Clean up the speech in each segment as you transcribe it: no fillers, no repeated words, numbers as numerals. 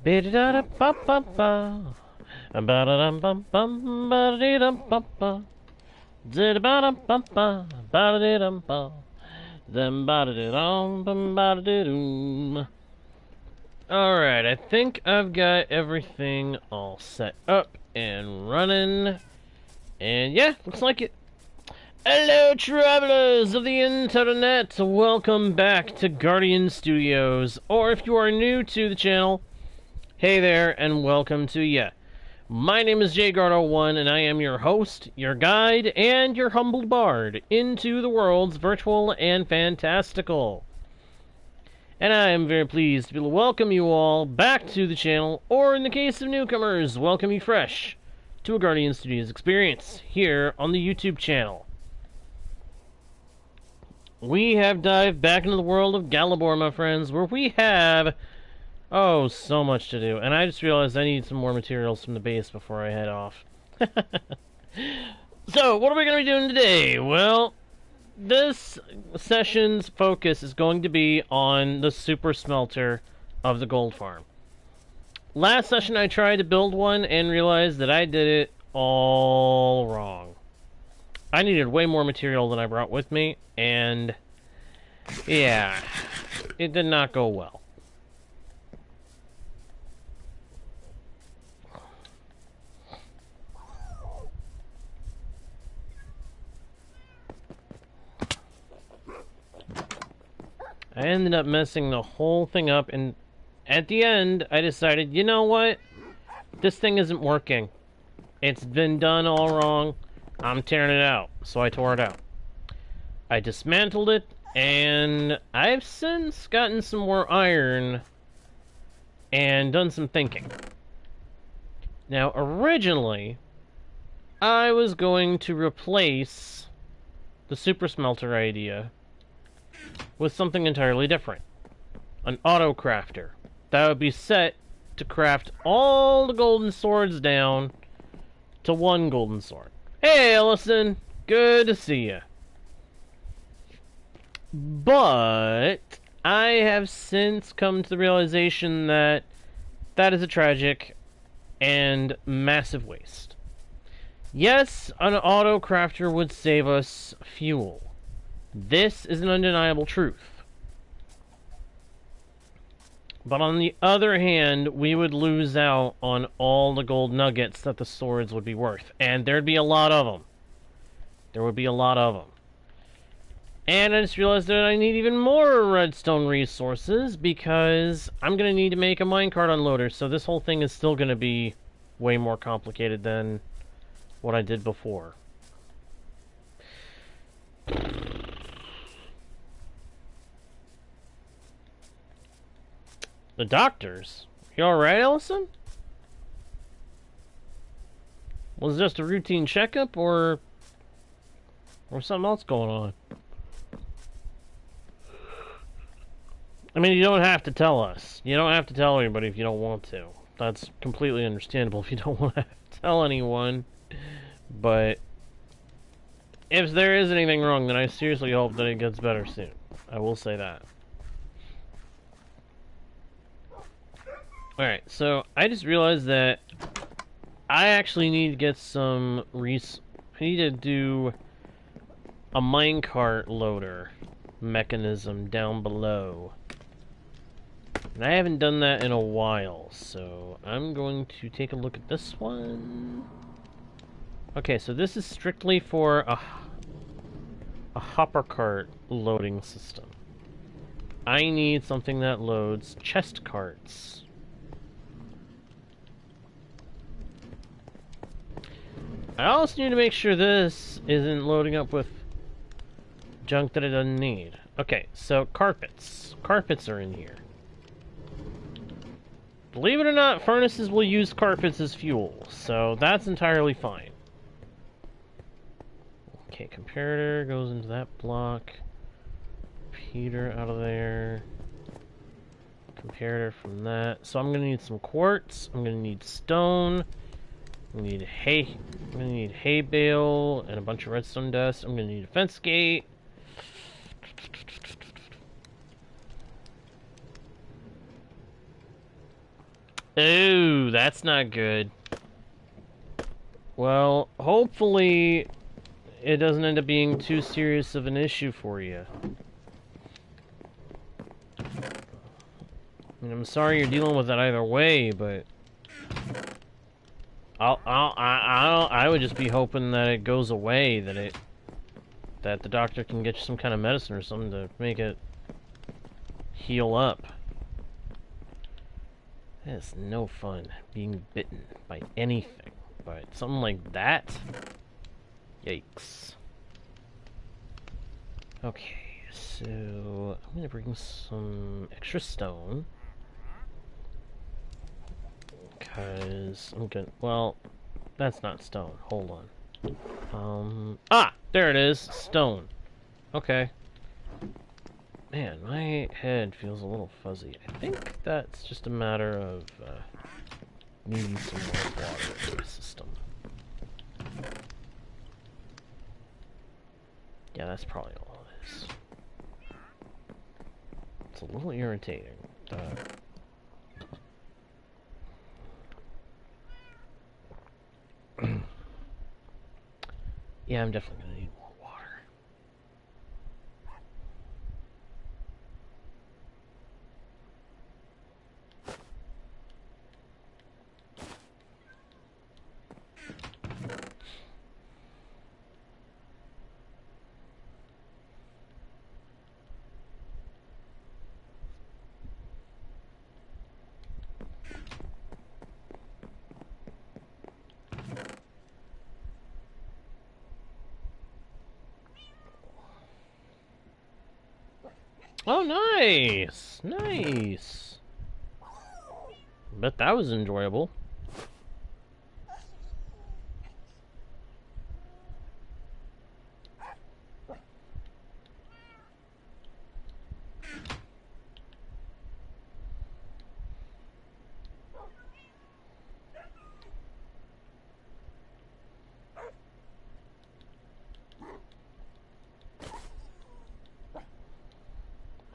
Ba-da-da-ba-ba-ba. Ba-da-dum-bum-bum, ba-da-dee-dum-bum-bum. Zid-ba-dum-bum-bum, ba-da-dee-dum-bum. Then ba-da-dee-dum, bum, ba-da-dee-dum. Alright, I think I've got everything all set up and running. And yeah, looks like it. Hello, travelers of the internet! Welcome back to Guardian Studios. Or if you are new to the channel, hey there, and welcome to ya. My name is JGuard01, and I am your host, your guide, and your humble bard into the worlds virtual and fantastical. And I am very pleased to be able to welcome you all back to the channel, or in the case of newcomers, welcome you fresh to a Guardian Studios experience here on the YouTube channel. We have dived back into the world of Galabor, my friends, where we have, oh, so much to do. And I just realized I need some more materials from the base before I head off. So, what are we going to be doing today? Well, this session's focus is going to be on the super smelter of the gold farm. Last session I tried to build one and realized that I did it all wrong. I needed way more material than I brought with me, and yeah, it did not go well. I ended up messing the whole thing up, and at the end, I decided, you know what? This thing isn't working. It's been done all wrong. I'm tearing it out. So I tore it out. I dismantled it, and I've since gotten some more iron and done some thinking. Now, originally, I was going to replace the super smelter idea with something entirely different. An auto crafter that would be set to craft all the golden swords down to one golden sword. Hey, Ellison! Good to see you. But I have since come to the realization that that is a tragic and massive waste. Yes, an auto crafter would save us fuel. This is an undeniable truth. But on the other hand, we would lose out on all the gold nuggets that the swords would be worth. And there'd be a lot of them. There would be a lot of them. And I just realized that I need even more redstone resources because I'm going to need to make a minecart unloader. So this whole thing is still going to be way more complicated than what I did before. The doctors? You alright, Ellison? Was it just a routine checkup, or something else going on? I mean, you don't have to tell us. You don't have to tell anybody if you don't want to. That's completely understandable if you don't want to tell anyone. But if there is anything wrong, then I seriously hope that it gets better soon. I will say that. Alright, so I just realized that I actually need to get some I need to do a minecart loader mechanism down below. And I haven't done that in a while, so I'm going to take a look at this one. Okay, so this is strictly for a hopper cart loading system. I need something that loads chest carts. I also need to make sure this isn't loading up with junk that it doesn't need. Okay, so carpets. Carpets are in here. Believe it or not, furnaces will use carpets as fuel, so that's entirely fine. Okay, comparator goes into that block. Repeater out of there. Comparator from that. So I'm gonna need some quartz. I'm gonna need stone. I'm gonna need hay. I'm gonna need hay bale and a bunch of redstone dust. I'm gonna need a fence gate. Ooh, that's not good. Well, hopefully it doesn't end up being too serious of an issue for you. I mean, I'm sorry you're dealing with it either way, but I would just be hoping that it goes away, that the doctor can get you some kind of medicine or something to make it heal up. It's no fun being bitten by anything, but something like that? Yikes. Okay, so I'm gonna bring some extra stone. Because I'm gonna, well, that's not stone. Hold on. There it is. Stone. Okay. Man, my head feels a little fuzzy. I think that's just a matter of needing some more water in my system. Yeah, that's probably all it is. It's a little irritating. Yeah, I'm definitely gonna need more water. Oh, nice! Nice! Bet that was enjoyable.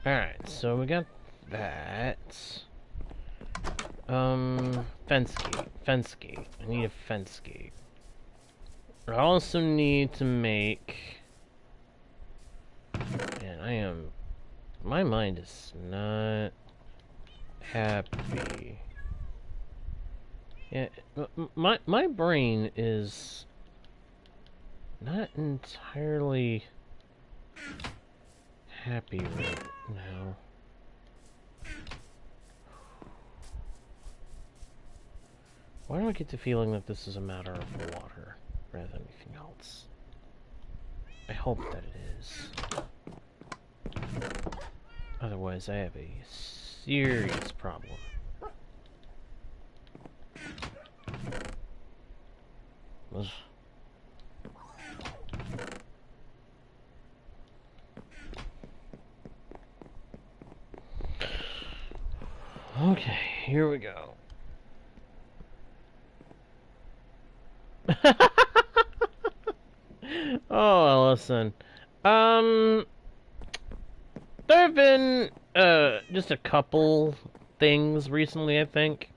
Alright, so we got that. Fence gate. Fence gate. I need a fence gate. I also need to make... Man, my mind is not happy. Yeah, my brain is not entirely happy right now. Why do I get the feeling that this is a matter of water rather than anything else? I hope that it is. Otherwise, I have a serious problem. Ugh. Okay, here we go. Oh, Ellison. There have been, just a couple things recently, I think.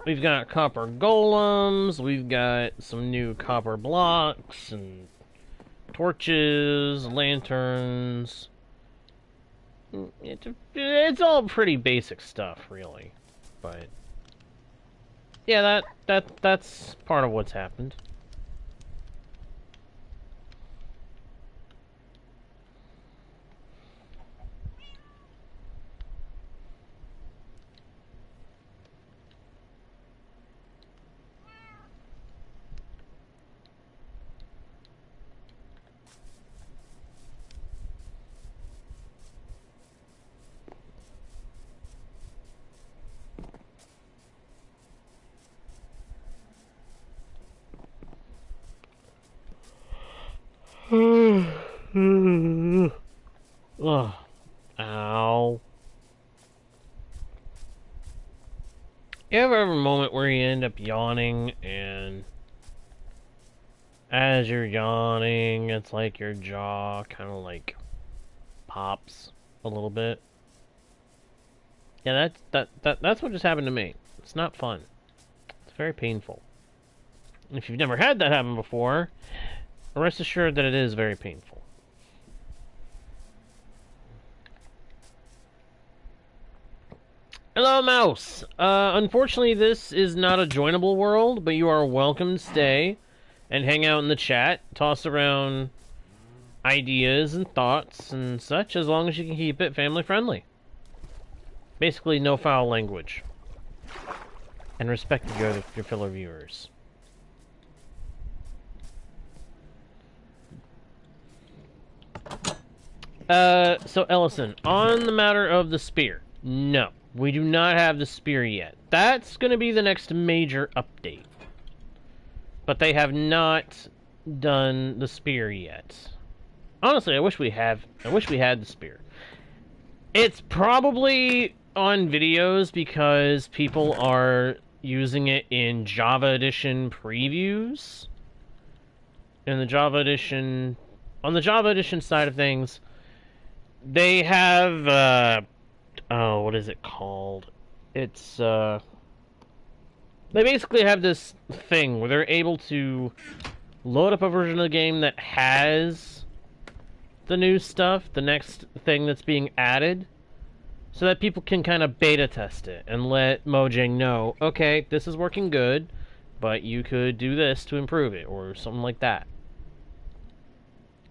We've got copper golems, we've got some new copper blocks, and torches, lanterns. It's all pretty basic stuff, really. But yeah, that's part of what's happened. Ugh. Ow. You ever have a moment where you end up yawning, and as you're yawning, it's like your jaw kind of like pops a little bit? Yeah, that's what just happened to me. It's not fun. It's very painful. And if you've never had that happen before, rest assured that it is very painful. Hello, Mouse! Unfortunately, this is not a joinable world, but you are welcome to stay and hang out in the chat, toss around ideas and thoughts and such, as long as you can keep it family-friendly. Basically, no foul language. And respect your fellow viewers. So Ellison, on the matter of the spear, no, we do not have the spear yet. That's going to be the next major update. But they have not done the spear yet. Honestly, I wish we had the spear. It's probably on videos because people are using it in Java Edition previews. In the Java Edition, on the Java Edition side of things, they have, oh, what is it called? It's, they basically have this thing where they're able to load up a version of the game that has the new stuff, the next thing that's being added, so that people can kind of beta test it and let Mojang know, okay, this is working good, but you could do this to improve it, or something like that.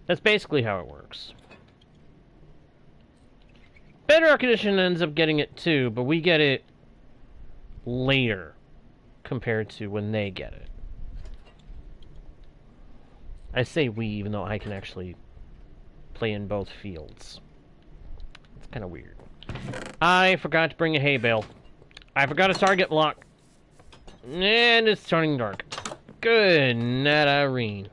That's basically how it works. Bedrock Edition ends up getting it too, but we get it later compared to when they get it. I say we, even though I can actually play in both fields. It's kind of weird. I forgot to bring a hay bale. I forgot a target block. And it's turning dark. Good night, Irene.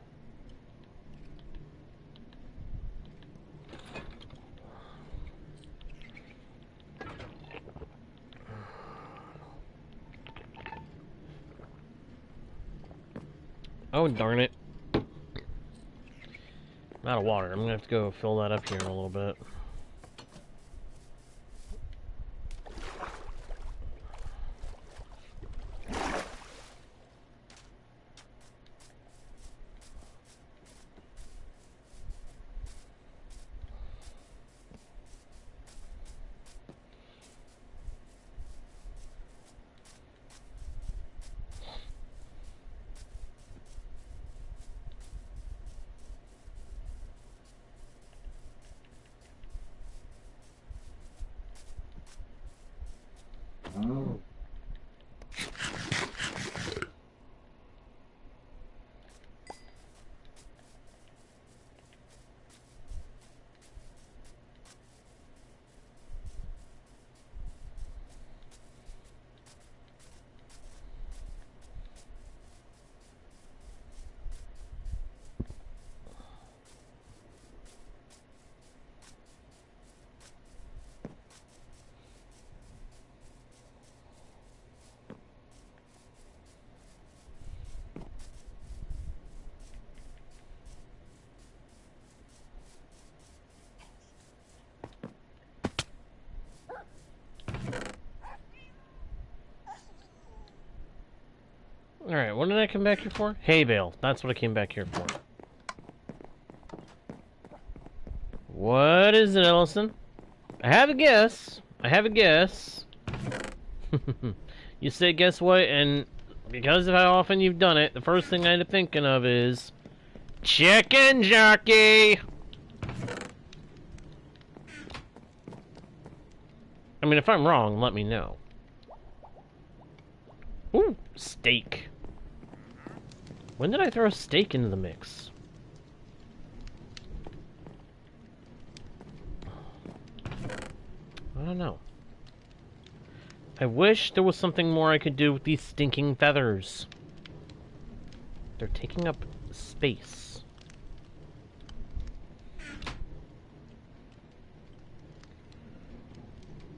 Oh, darn it. I'm out of water. I'm gonna have to go fill that up here in a little bit. Alright, what did I come back here for? Hay bale. That's what I came back here for. What is it, Ellison? I have a guess. I have a guess. You say, guess what? And because of how often you've done it, the first thing I'm thinking of is chicken jockey. I mean, if I'm wrong, let me know. Ooh, steak. When did I throw a steak into the mix? I don't know. I wish there was something more I could do with these stinking feathers. They're taking up space.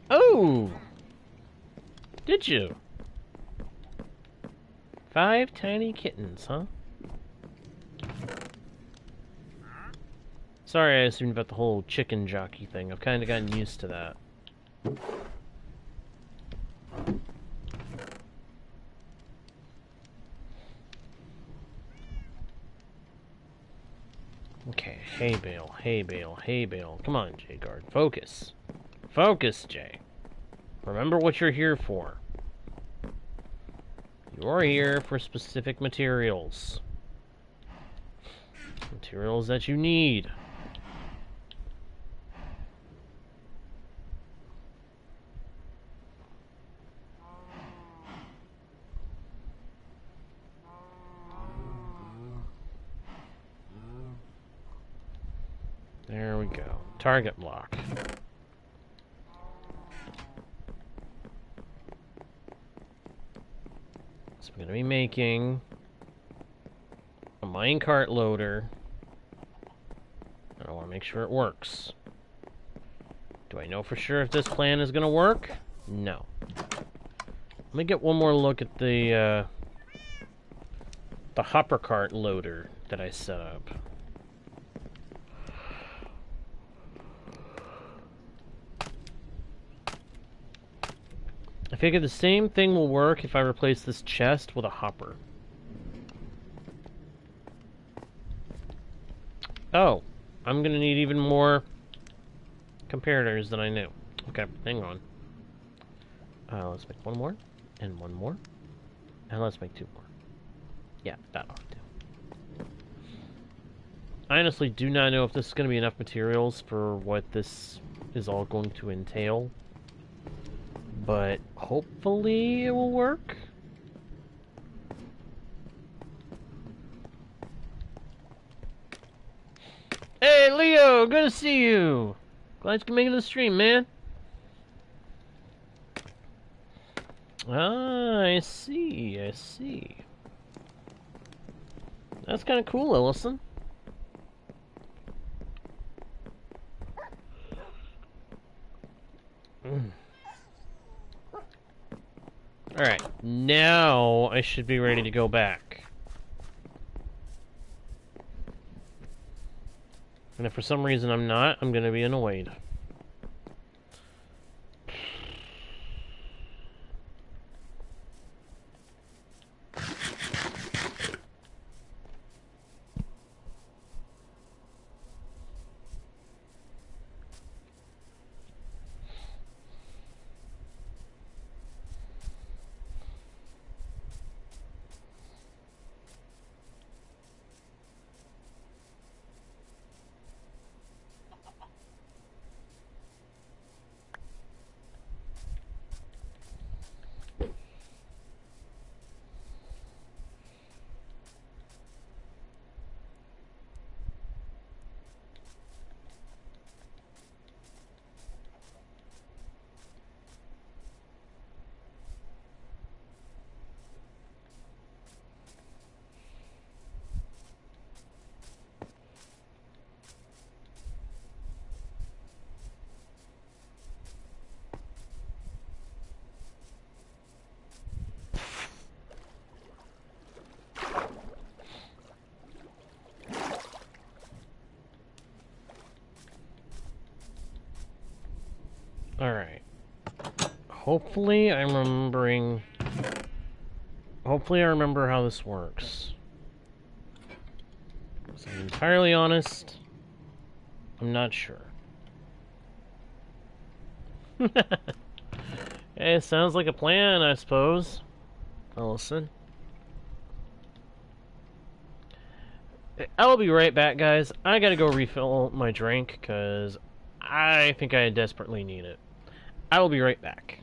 Oh! Did you? 5 tiny kittens, huh? Sorry I assumed about the whole chicken jockey thing. I've kind of gotten used to that. Okay, hay bale, hay bale, hay bale. Come on, J-Guard. Focus. Focus, Jay. Remember what you're here for. You're here for specific materials. Materials that you need. There we go. Target block. So I'm going to be making a minecart loader. I want to make sure it works. Do I know for sure if this plan is going to work? No. Let me get one more look at the hopper cart loader that I set up. I figure the same thing will work if I replace this chest with a hopper. Oh, I'm gonna need even more comparators than I knew. Okay, hang on. Let's make one more, and one more, and let's make two more. Yeah, that ought to do. I honestly do not know if this is going to be enough materials for what this is all going to entail. But hopefully it will work. Hey, Leo! Good to see you! Glad you can make it to the stream, man. Ah, I see, I see. That's kind of cool, Ellison. Alright, now I should be ready to go back. And if for some reason I'm not, I'm going to be annoyed. Alright. Hopefully I remember how this works. To be entirely honest, I'm not sure. Hey, sounds like a plan, I suppose. Ellison. I'll be right back, guys. I gotta go refill my drink, because I think I desperately need it. I will be right back.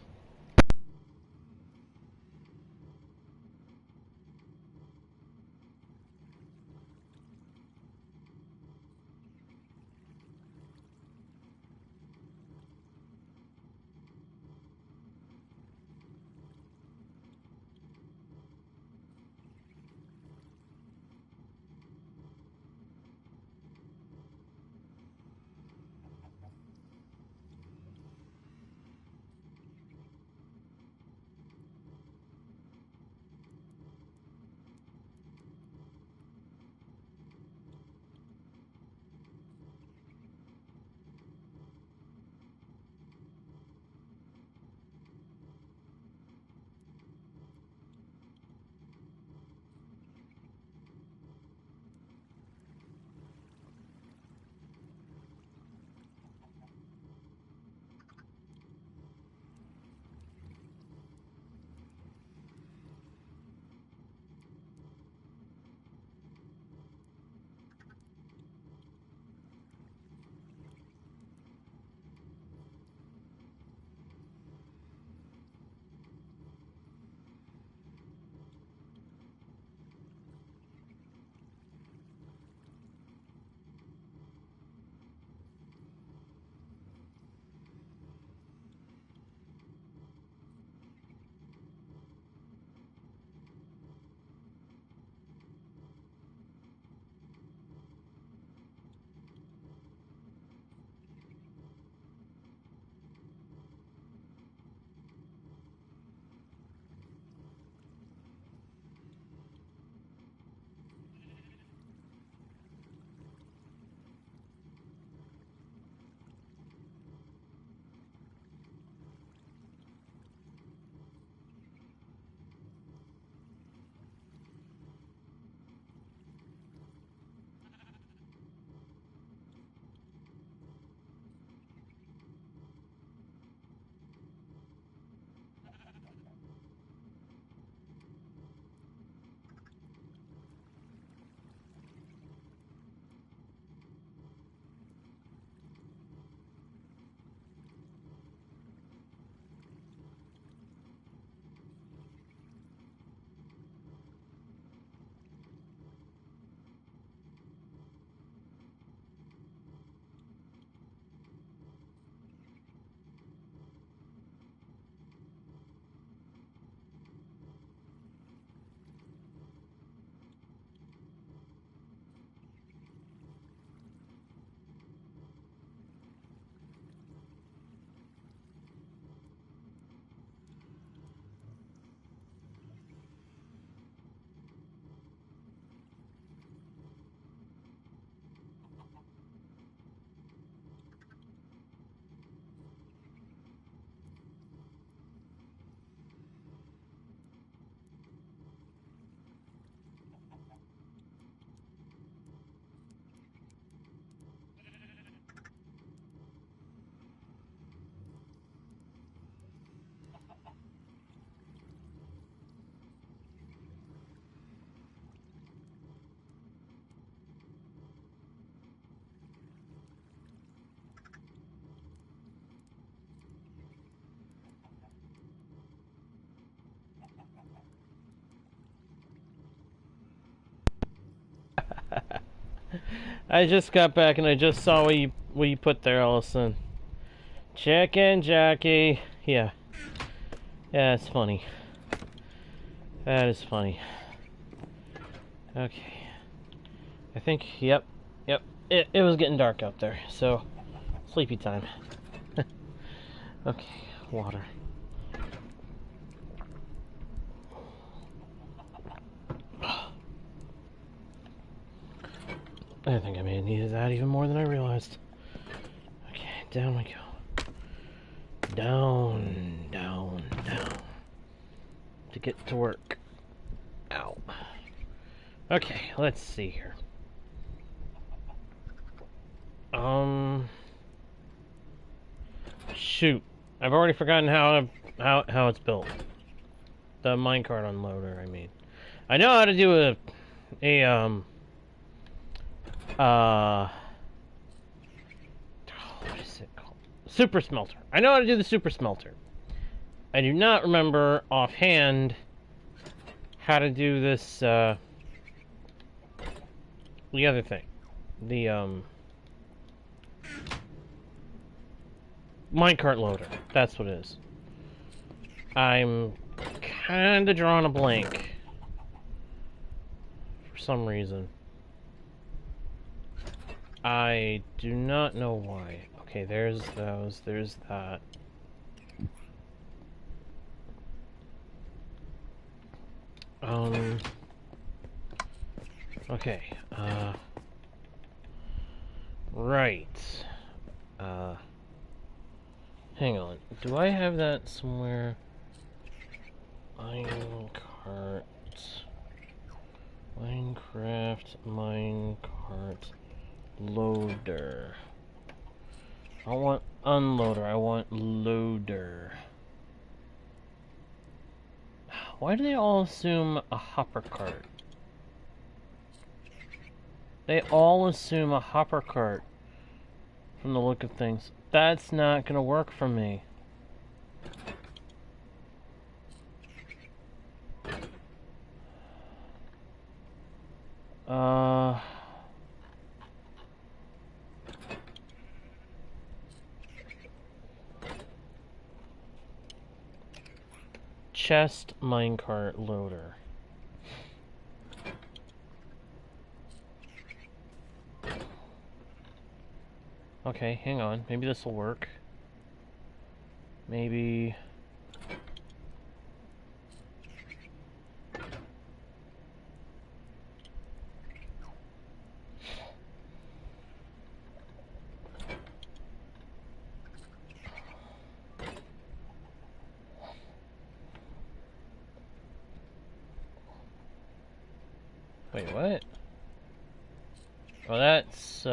I just got back and I just saw what you put there, Allison. Chicken Jackie. Yeah. Yeah, it's funny. That is funny. Okay. I think, yep. It was getting dark out there, so sleepy time. Okay, water. I think I may have needed that even more than I realized. Okay, down we go. Down, down, down. To get to work. Ow. Okay, let's see here. Shoot. I've already forgotten how it's built. The minecart unloader, I mean. I know how to do what is it called? Super Smelter. I know how to do the Super Smelter. I do not remember offhand how to do this, the other thing. The, minecart loader. That's what it is. I'm kinda drawing a blank. For some reason. I do not know why. Okay, there's those. There's that. Okay, right. Hang on. Do I have that somewhere? Minecart. Minecart loader. I don't want unloader, I want loader. Why do they all assume a hopper cart? They all assume a hopper cart from the look of things. That's not gonna work for me. Chest minecart loader. Okay, hang on. Maybe this will work. Maybe... Wait, what? Oh, that's,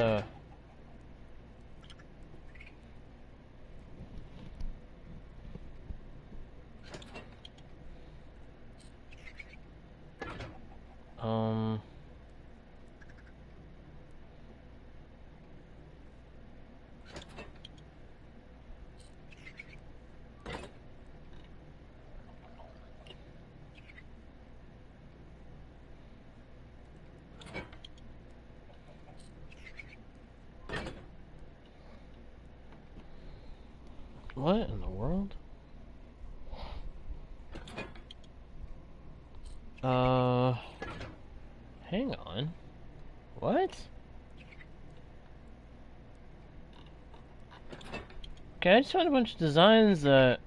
what in the world? Hang on. What? Okay, I just found a bunch of designs that...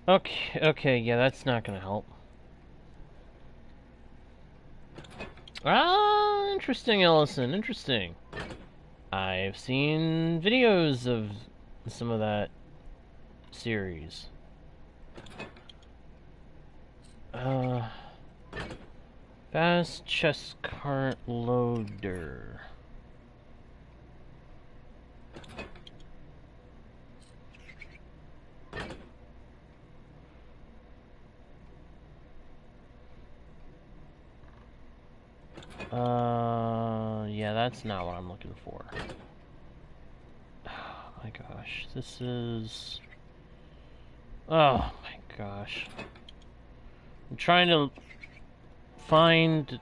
Okay, yeah, that's not gonna help. Ah, interesting, Ellison, interesting. I've seen videos of some of that series. Fast chest cart loader. Yeah, that's not what I'm looking for. my gosh, this is... Oh my gosh. I'm trying to find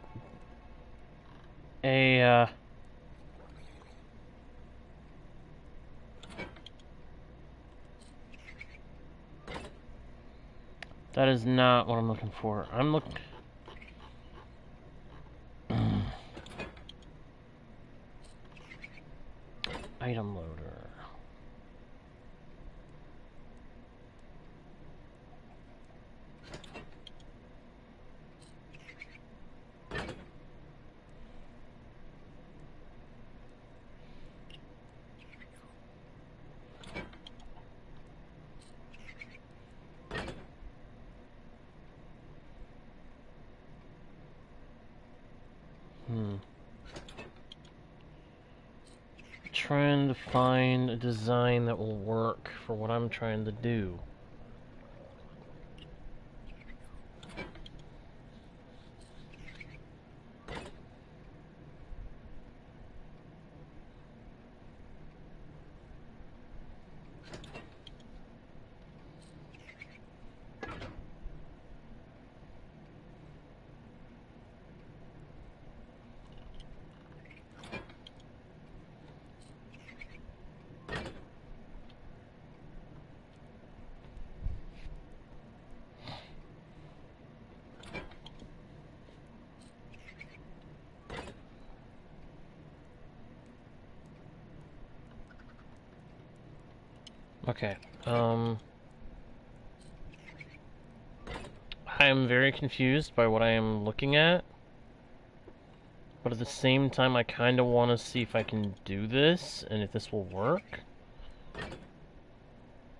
a, that is not what I'm looking for. I'm looking... Item loader. Trying to find a design that will work for what I'm trying to do. Okay, I am very confused by what I am looking at, but at the same time I kind of want to see if I can do this, and if this will work.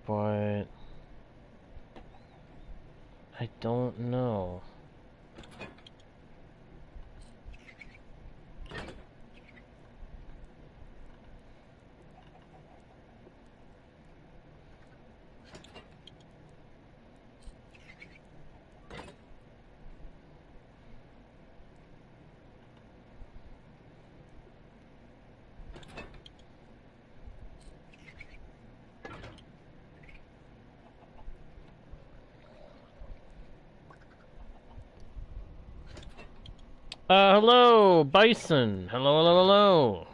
But... I don't know. Hello, Bison. Hello, hello, hello.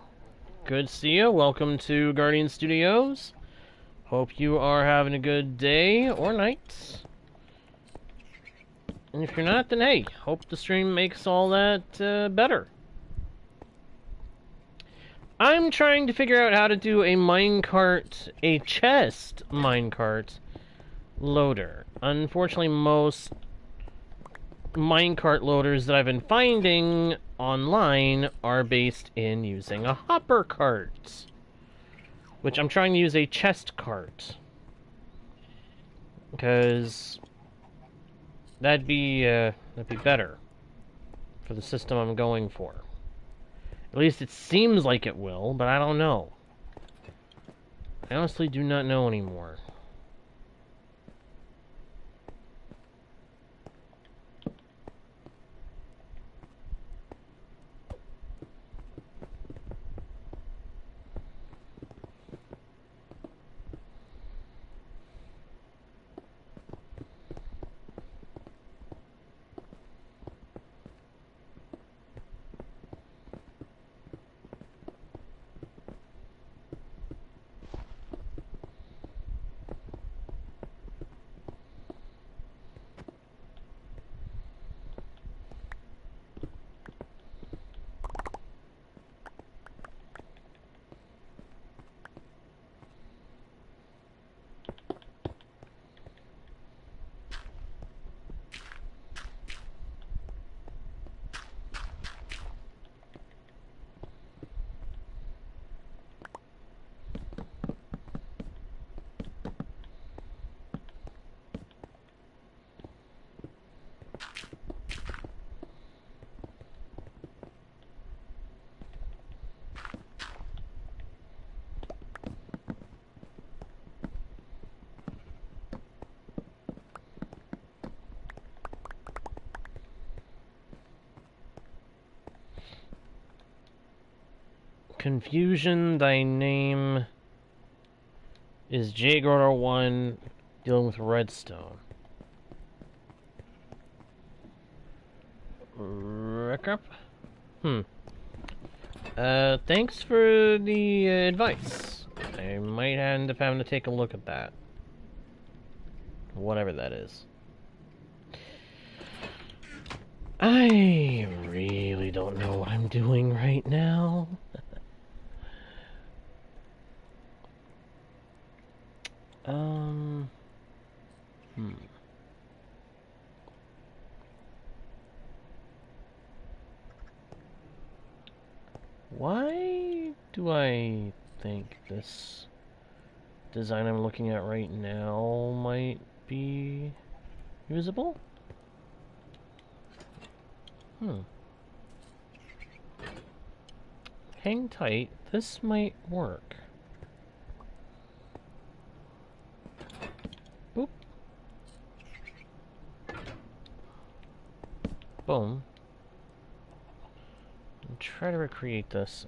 Good to see you. Welcome to Guardian Studios. Hope you are having a good day or night. And if you're not, then hey, hope the stream makes all that better. I'm trying to figure out how to do a minecart, a chest minecart loader. Unfortunately, most minecart loaders that I've been finding online are based in using a hopper cart, which I'm trying to use a chest cart because that'd be better for the system I'm going for. At least it seems like it will, but I don't know. I honestly do not know anymore. Confusion, thy name Is J. 1 dealing with redstone? Recap? Thanks for the advice. I might end up having to take a look at that. Whatever that is. I really don't know what I'm doing right now. Why do I think this design I'm looking at right now might be usable? Hang tight, this might work. Boop. Boom. And try to recreate this.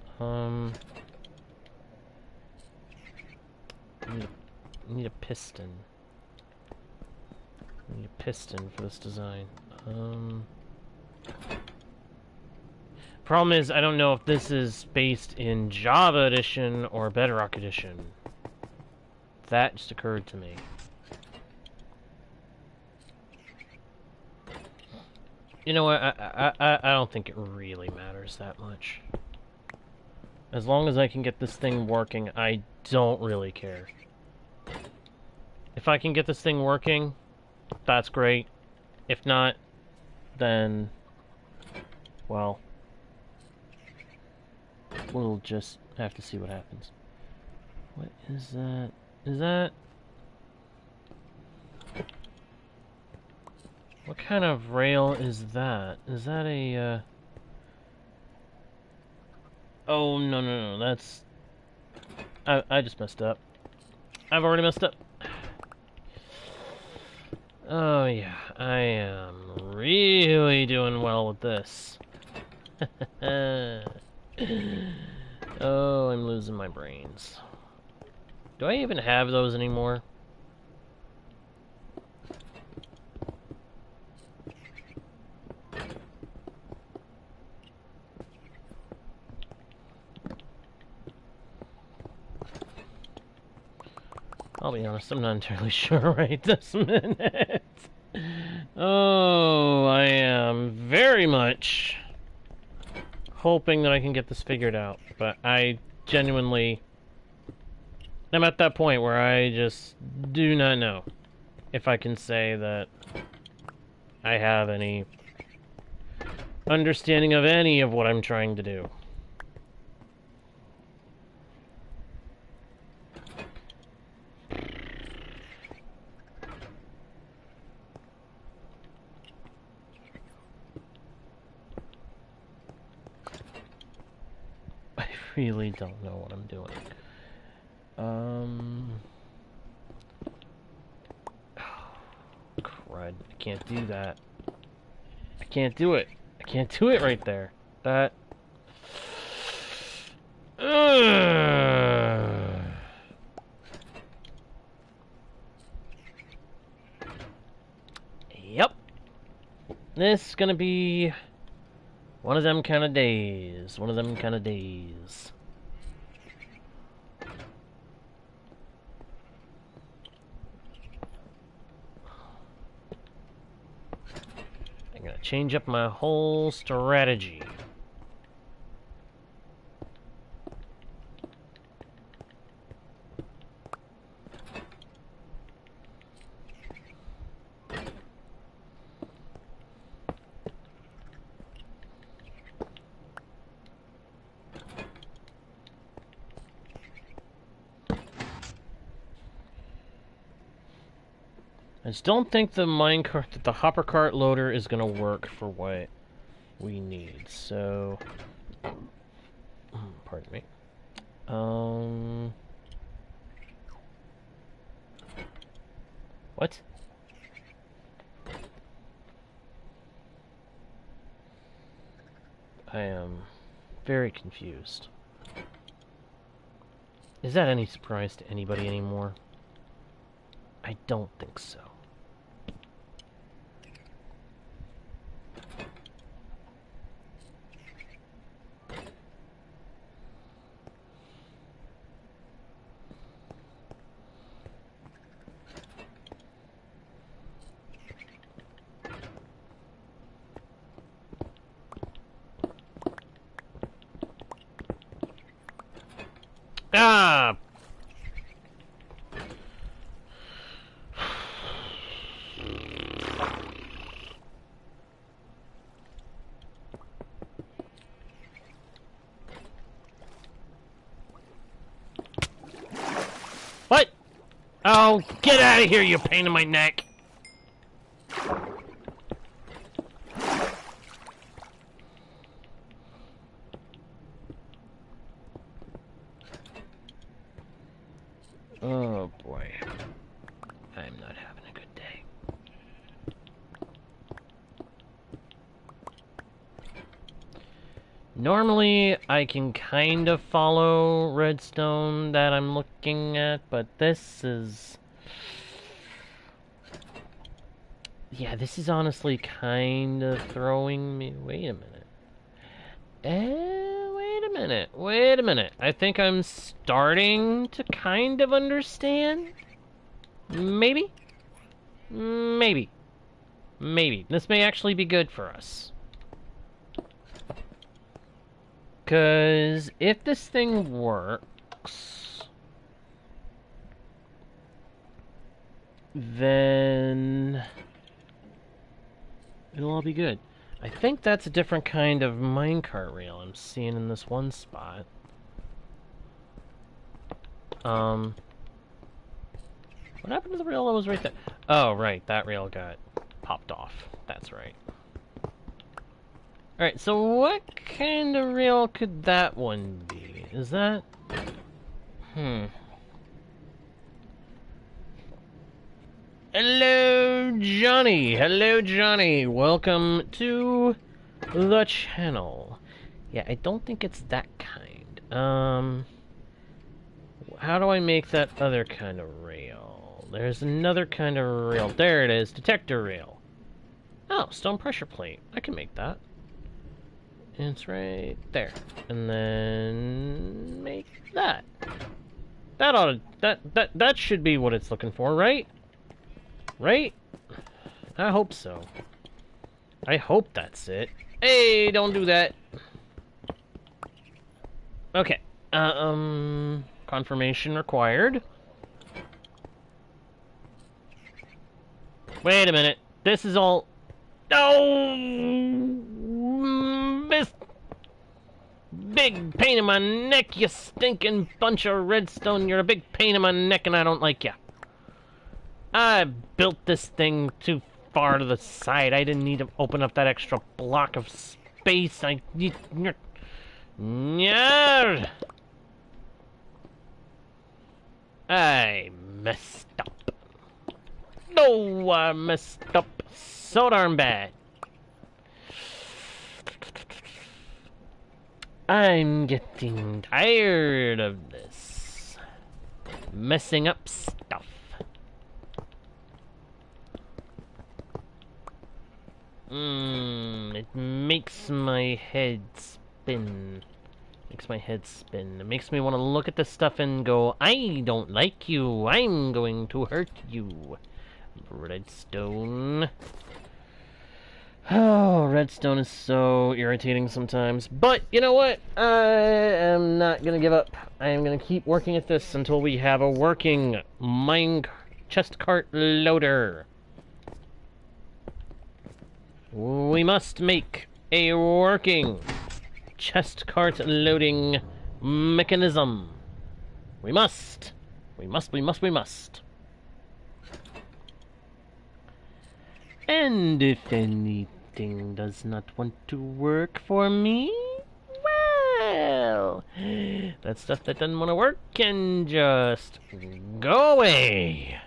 Need a piston. Need a piston for this design. Problem is, I don't know if this is based in Java Edition or Bedrock Edition. That just occurred to me. You know what? I don't think it really matters that much. As long as I can get this thing working, I don't really care. If I can get this thing working, that's great. If not, then, well, we'll just have to see what happens. What is that? Is that... What kind of rail is that? Is that a, Oh, no, that's... I just messed up. I've already messed up. Oh, yeah, I am really doing well with this. Oh, I'm losing my brains. Do I even have those anymore? I'll be honest, I'm not entirely sure right this minute. Oh, I am very much hoping that I can get this figured out, but I genuinely am at that point where I just do not know if I can say that I have any understanding of any of what I'm trying to do. I really don't know what I'm doing. Crud. I can't do that. I can't do it. I can't do it right there. That... Yep. This is gonna be one of them kind of days. One of them kind of days. I'm gonna change up my whole strategy. I just don't think the minecart, the hopper cart loader is gonna work for what we need. So, pardon me. What? I am very confused. Is that any surprise to anybody anymore? I don't think so. Ah! What? Oh, get out of here, you pain in my neck! Oh boy. I'm not having a good day. Normally, I can kind of follow redstone that I'm looking at, but this is... Yeah, this is honestly kind of throwing me... Wait a minute. Wait a minute. I think I'm starting to kind of understand? Maybe? Maybe. This may actually be good for us. Because if this thing works, then it'll all be good. I think that's a different kind of minecart rail I'm seeing in this one spot. What happened to the rail that was right there? Oh, right, that rail got popped off. That's right. Alright, so what kind of rail could that one be? Is that... Hello, Johnny! Hello, Johnny! Welcome to the channel. Yeah, I don't think it's that kind. How do I make that other kind of rail? There's another kind of rail. There it is, detector rail. Oh, stone pressure plate. I can make that. It's right there. And then make that. That ought to, that should be what it's looking for, right? Right? I hope so. I hope that's it. Hey, don't do that. Okay. Confirmation required. Wait a minute. This is all... Oh! This big pain in my neck, you stinking bunch of redstone. You're a big pain in my neck and I don't like you. I built this thing too far to the side. I didn't need to open up that extra block of space. I messed up. No, I messed up so darn bad. I'm getting tired of this. Messing up stuff. It makes my head spin. It makes me want to look at this stuff and go, I don't like you. I'm going to hurt you. Redstone. Oh, redstone is so irritating sometimes. But, you know what? I am not going to give up. I am going to keep working at this until we have a working mine chest cart loader. We must make a working chest cart loading mechanism. We must. We must. And if anything does not want to work for me, well, that stuff that doesn't want to work can just go away.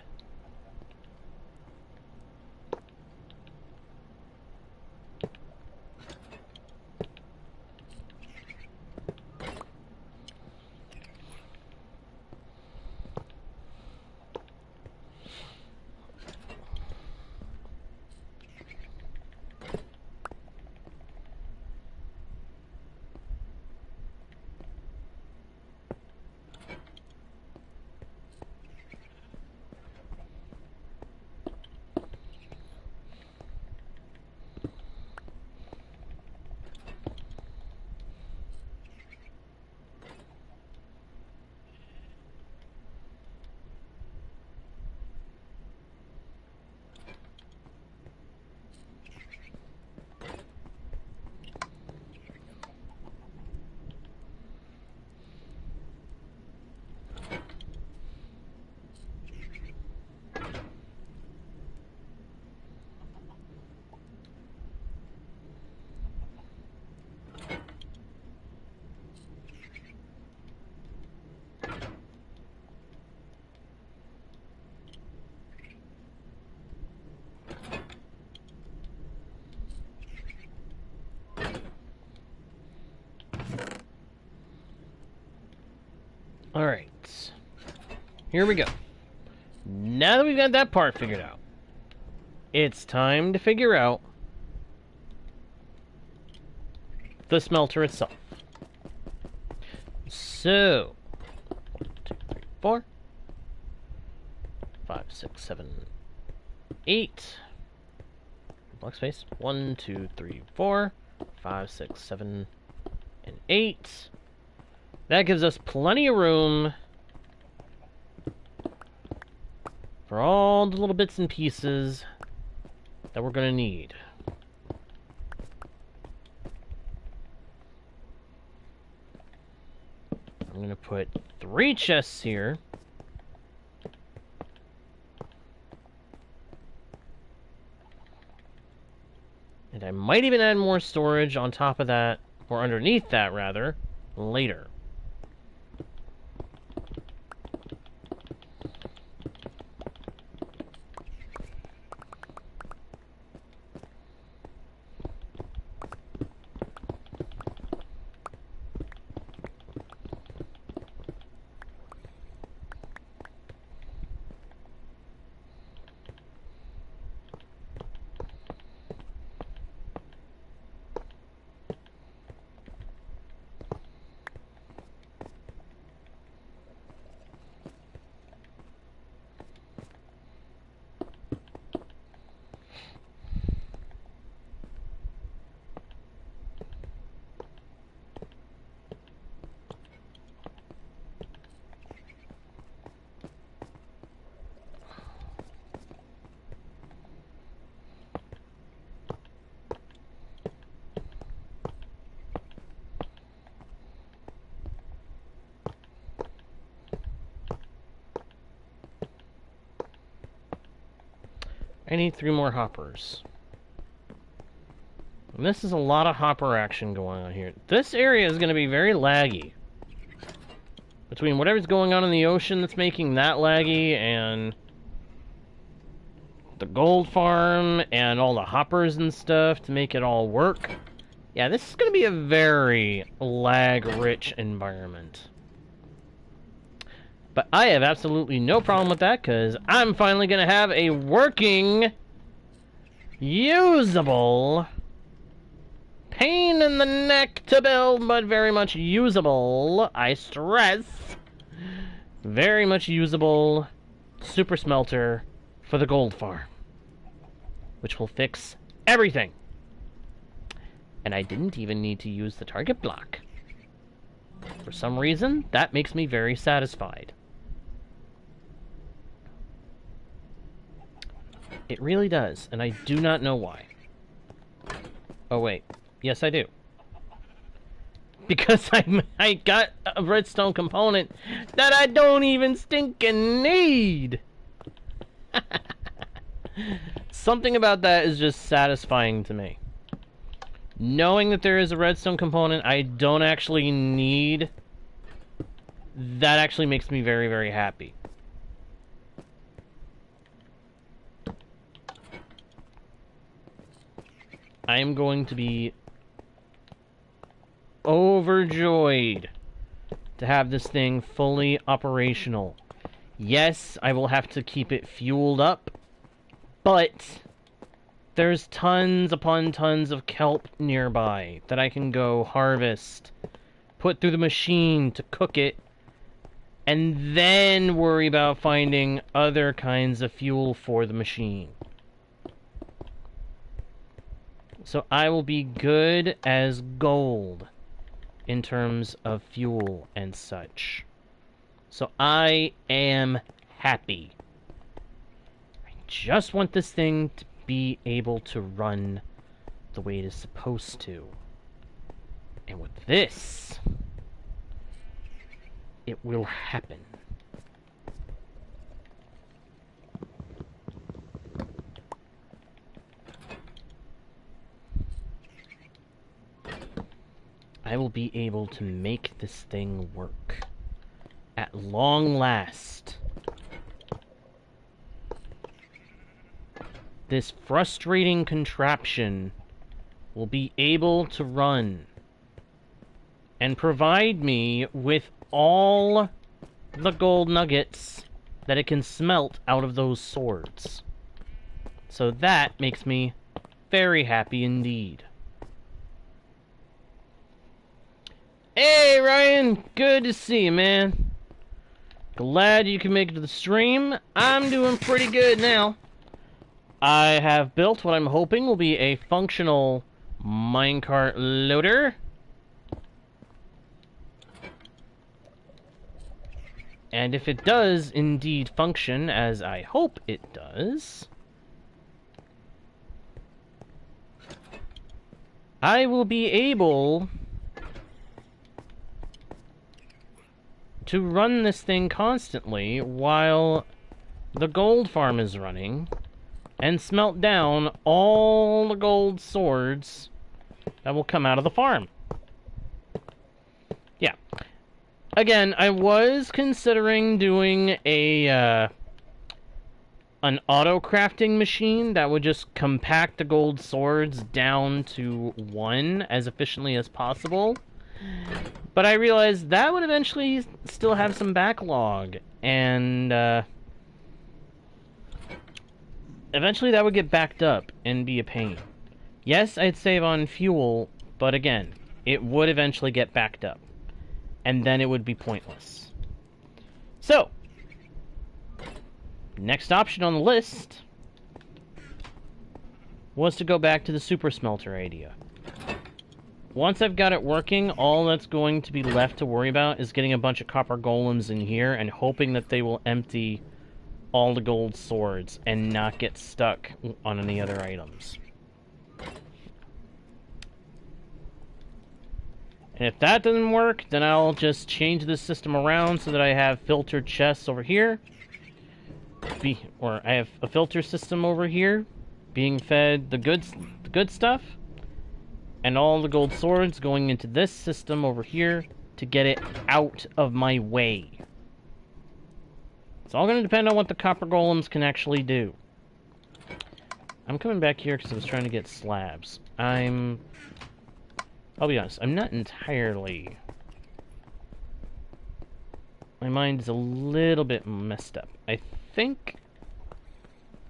Alright. Here we go. Now that we've got that part figured out, it's time to figure out the smelter itself. So, 1, 2, 3, 4, 5, 6, 7, 8. Block space. 1, 2, 3, 4, 5, 6, 7, and 8. That gives us plenty of room for all the little bits and pieces that we're going to need. I'm going to put 3 chests here. And I might even add more storage on top of that, or underneath that, rather, later. I need 3 more hoppers. And this is a lot of hopper action going on here. This area is going to be very laggy. Between whatever's going on in the ocean that's making that laggy, and the gold farm, and all the hoppers and stuff to make it all work. Yeah, this is going to be a very lag-rich environment. But I have absolutely no problem with that, because I'm finally going to have a working, usable, pain in the neck to build, but very much usable, I stress, very much usable super smelter for the gold farm, which will fix everything. And I didn't even need to use the target block. For some reason, that makes me very satisfied. It really does, and I do not know why. Oh wait, yes I do. Because I got a redstone component that I don't even stinking need! Something about that is just satisfying to me. Knowing that there is a redstone component I don't actually need, that actually makes me very, very happy. I am going to be overjoyed to have this thing fully operational. Yes, I will have to keep it fueled up, but there's tons upon tons of kelp nearby that I can go harvest, put through the machine to cook it, and then worry about finding other kinds of fuel for the machine. So I will be good as gold in terms of fuel and such. So I am happy. I just want this thing to be able to run the way it is supposed to. And with this, it will happen. I will be able to make this thing work. At long last. This frustrating contraption will be able to run and provide me with all the gold nuggets that it can smelt out of those swords. So that makes me very happy indeed. Hey, Ryan! Good to see you, man. Glad you can make it to the stream. I'm doing pretty good now. I have built what I'm hoping will be a functional minecart loader. And if it does indeed function as I hope it does, I will be able to run this thing constantly while the gold farm is running and smelt down all the gold swords that will come out of the farm. Yeah. Again, I was considering doing an auto-crafting machine that would just compact the gold swords down to one as efficiently as possible. But I realized that would eventually still have some backlog, and eventually that would get backed up and be a pain. Yes, I'd save on fuel, but again, it would eventually get backed up, and then it would be pointless. So, next option on the list was to go back to the super smelter idea. Once I've got it working, all that's going to be left to worry about is getting a bunch of copper golems in here and hoping that they will empty all the gold swords and not get stuck on any other items. And if that doesn't work, then I'll just change this system around so that I have filtered chests over here. Or I have a filter system over here being fed the good stuff. And all the gold swords going into this system over here to get it out of my way. It's all going to depend on what the copper golems can actually do. I'm coming back here because I was trying to get slabs. I'll be honest, I'm not entirely... My mind is a little bit messed up. I think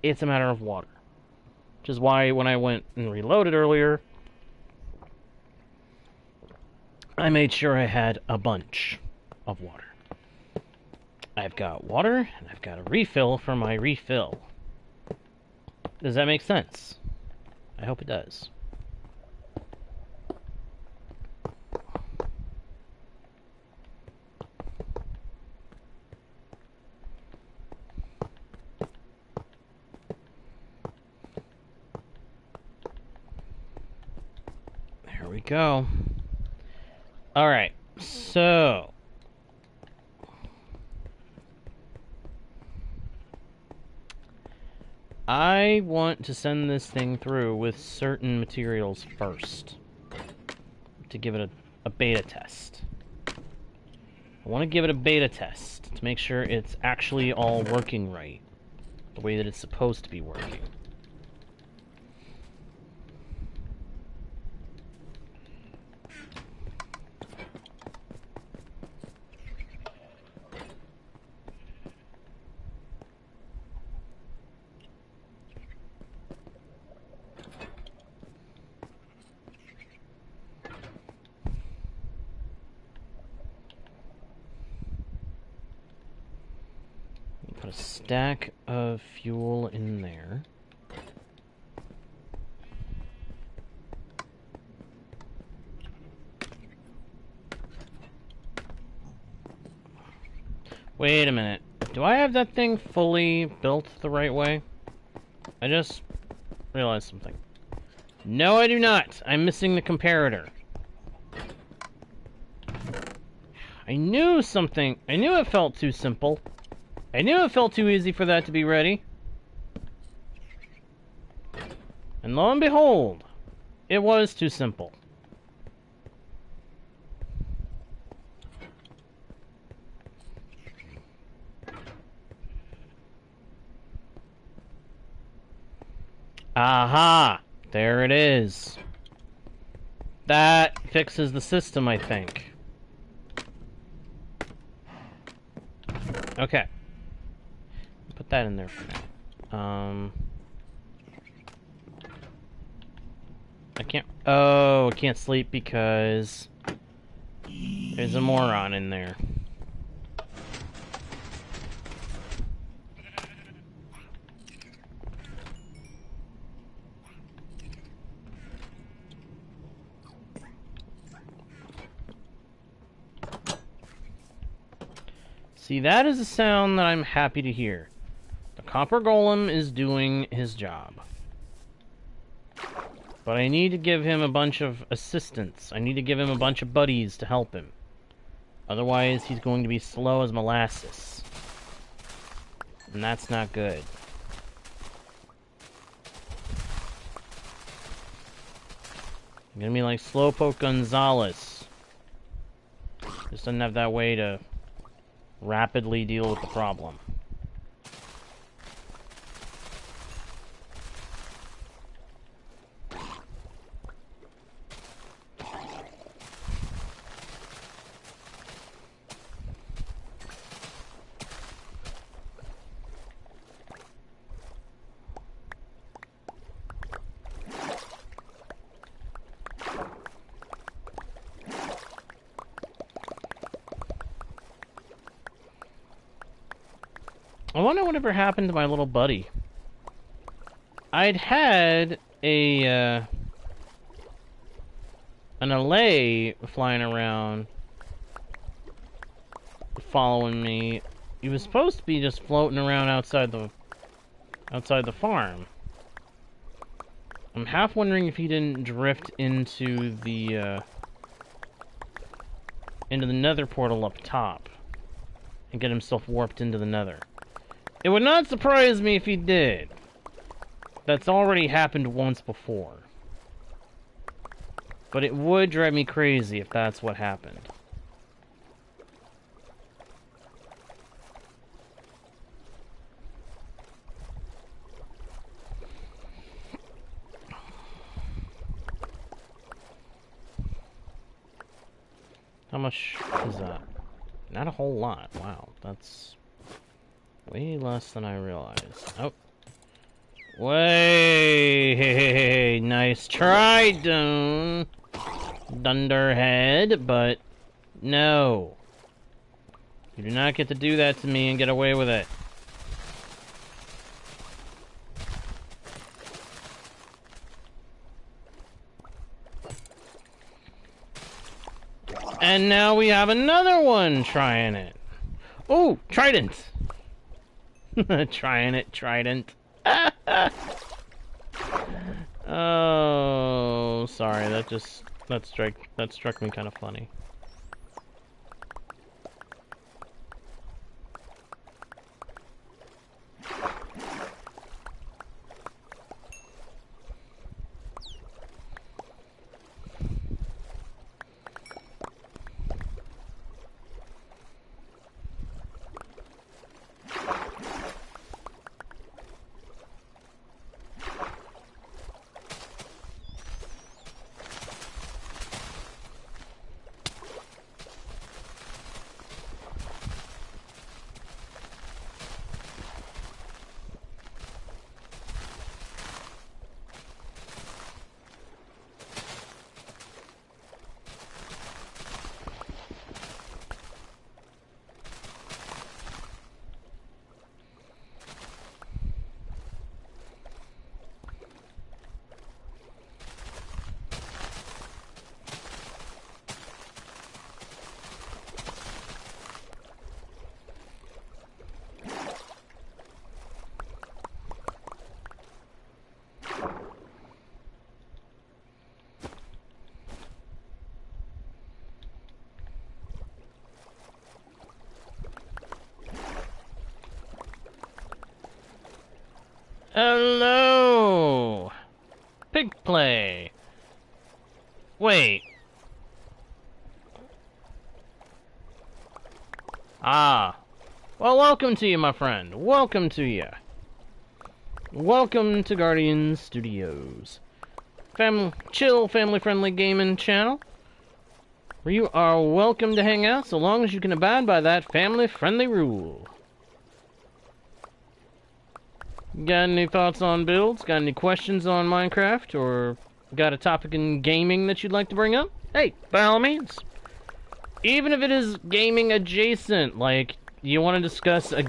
it's a matter of water. Which is why when I went and reloaded earlier, I made sure I had a bunch of water. I've got water, and I've got a refill for my refill. Does that make sense? I hope it does. There we go. Alright, so... I want to send this thing through with certain materials first. To give it a beta test. I want to give it a beta test to make sure it's actually all working right. The way that it's supposed to be working. Put a stack of fuel in there. Wait a minute. Do I have that thing fully built the right way? I just realized something. No, I do not. I'm missing the comparator. I knew something. I knew it felt too simple. I knew it felt too easy for that to be ready. And lo and behold, it was too simple. Aha! There it is. That fixes the system, I think. Okay. Put that in there for now. I can't... Oh, I can't sleep because... there's a moron in there. See, that is a sound that I'm happy to hear. The copper golem is doing his job. But I need to give him a bunch of assistants. I need to give him a bunch of buddies to help him. Otherwise, he's going to be slow as molasses. And that's not good. I'm gonna be like Slowpoke Gonzalez. Just doesn't have that way to rapidly deal with the problem. I wonder whatever happened to my little buddy. I'd had a, an allay flying around, following me. He was supposed to be just floating around outside the farm. I'm half wondering if he didn't drift into the nether portal up top and get himself warped into the nether. It would not surprise me if he did. That's already happened once before. But it would drive me crazy if that's what happened. How much is that? Not a whole lot. Wow, that's way less than I realized. Oh. Way, nice try, Dunderhead, but no. You do not get to do that to me and get away with it. And now we have another one trying it. Oh, Trident. Trying it, Trident. Oh, sorry. That struck me kind of funny. Hello! Pig play! Wait. Ah. Well, welcome to you, my friend. Welcome to you. Welcome to Guardian Studios. Chill, family-friendly gaming channel. Where you are welcome to hang out so long as you can abide by that family-friendly rule. Got any thoughts on builds? Got any questions on Minecraft? Or got a topic in gaming that you'd like to bring up? Hey, by all means. Even if it is gaming adjacent, like you want to discuss a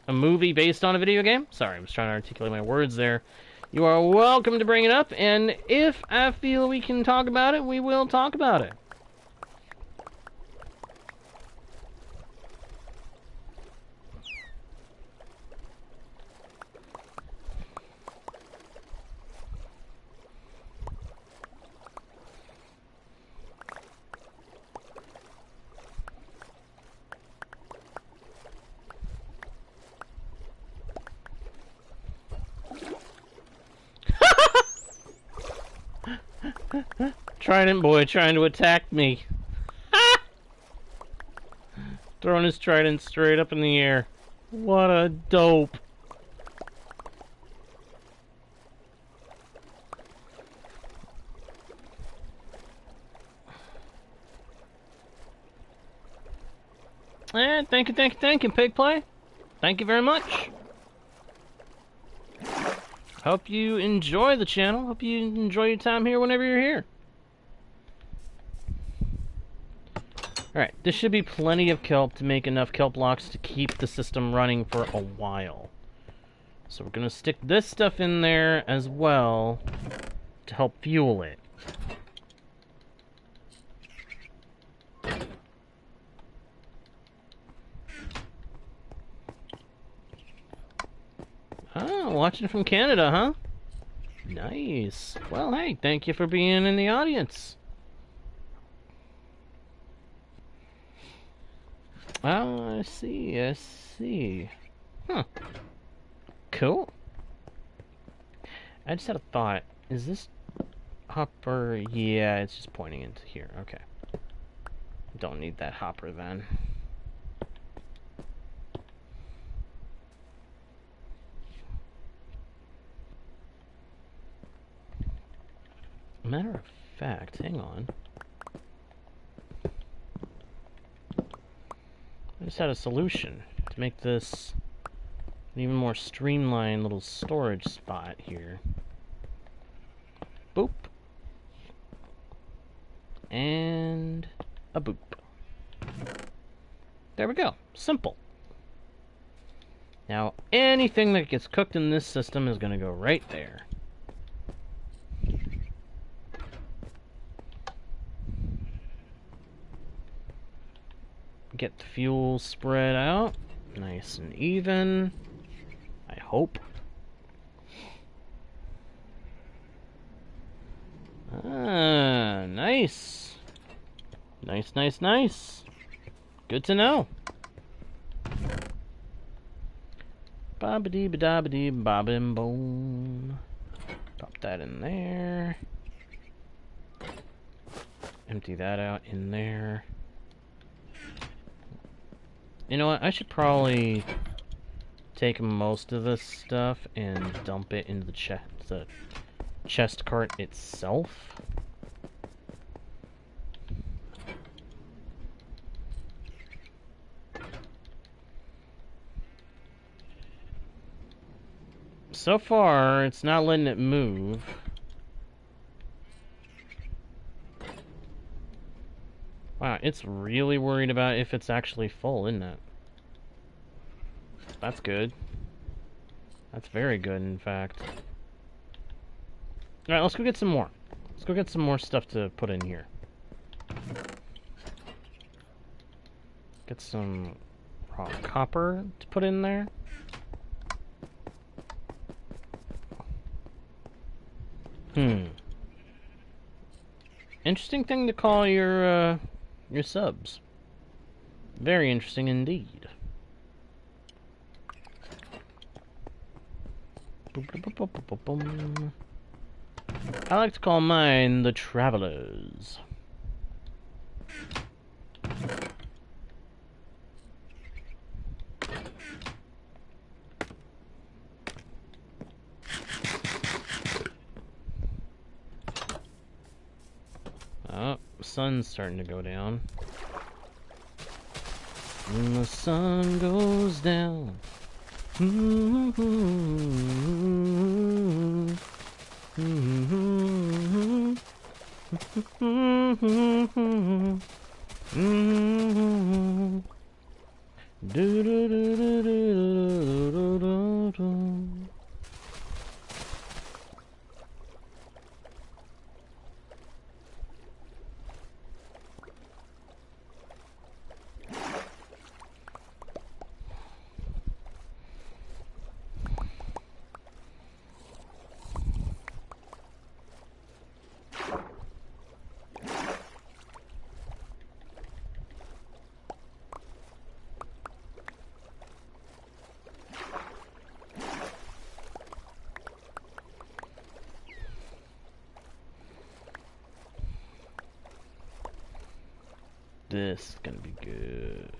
movie based on a video game? Sorry, I was trying to articulate my words there. You are welcome to bring it up, and if I feel we can talk about it, we will talk about it. Trident boy trying to attack me. Throwing his trident straight up in the air. What a dope. Thank you, Pigplay. Thank you very much. Hope you enjoy the channel. Hope you enjoy your time here whenever you're here. Alright, this should be plenty of kelp to make enough kelp blocks to keep the system running for a while. So we're going to stick this stuff in there as well to help fuel it. Oh, watching from Canada, huh? Nice. Well, hey, thank you for being in the audience. Oh, I see. Huh. Cool. I just had a thought. Is this hopper? Yeah, it's just pointing into here. Okay. Don't need that hopper then. Matter of fact, hang on. I just had a solution to make this an even more streamlined little storage spot here. Boop. And a boop. There we go. Simple. Now, anything that gets cooked in this system is going to go right there. Get the fuel spread out nice and even, I hope. Ah, nice. Nice. Good to know. Bobbity-ba-da-ba-dee-bobbin-boom. Pop that in there. Empty that out in there. You know what? I should probably take most of this stuff and dump it into the chest cart itself. So far, it's not letting it move. Wow, it's really worried about if it's actually full, isn't it? That's good. That's very good, in fact. Alright, let's go get some more. Let's go get some more stuff to put in here. Get some raw copper to put in there. Interesting thing to call your subs. Very interesting indeed. I like to call mine the Travelers. Oh, sun's starting to go down. When the sun goes down, This is gonna be good.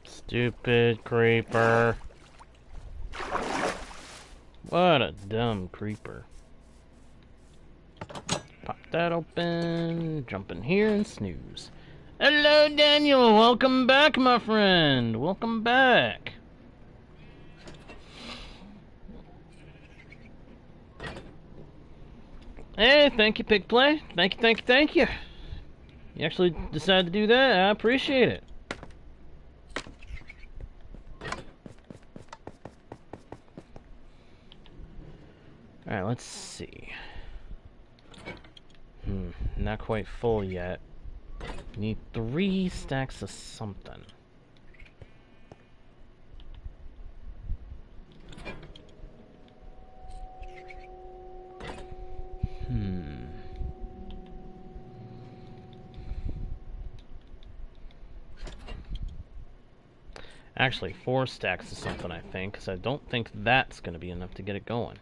Stupid creeper. What a dumb creeper. Pop that open, jump in here and snooze. Hello, Daniel. Welcome back, my friend. Welcome back. Hey, thank you, Pigplay. Thank you, thank you, thank you. You actually decided to do that. I appreciate it. Alright, let's see. Not quite full yet. Need 3 stacks of something. Actually, 4 stacks of something, I think, because I don't think that's going to be enough to get it going.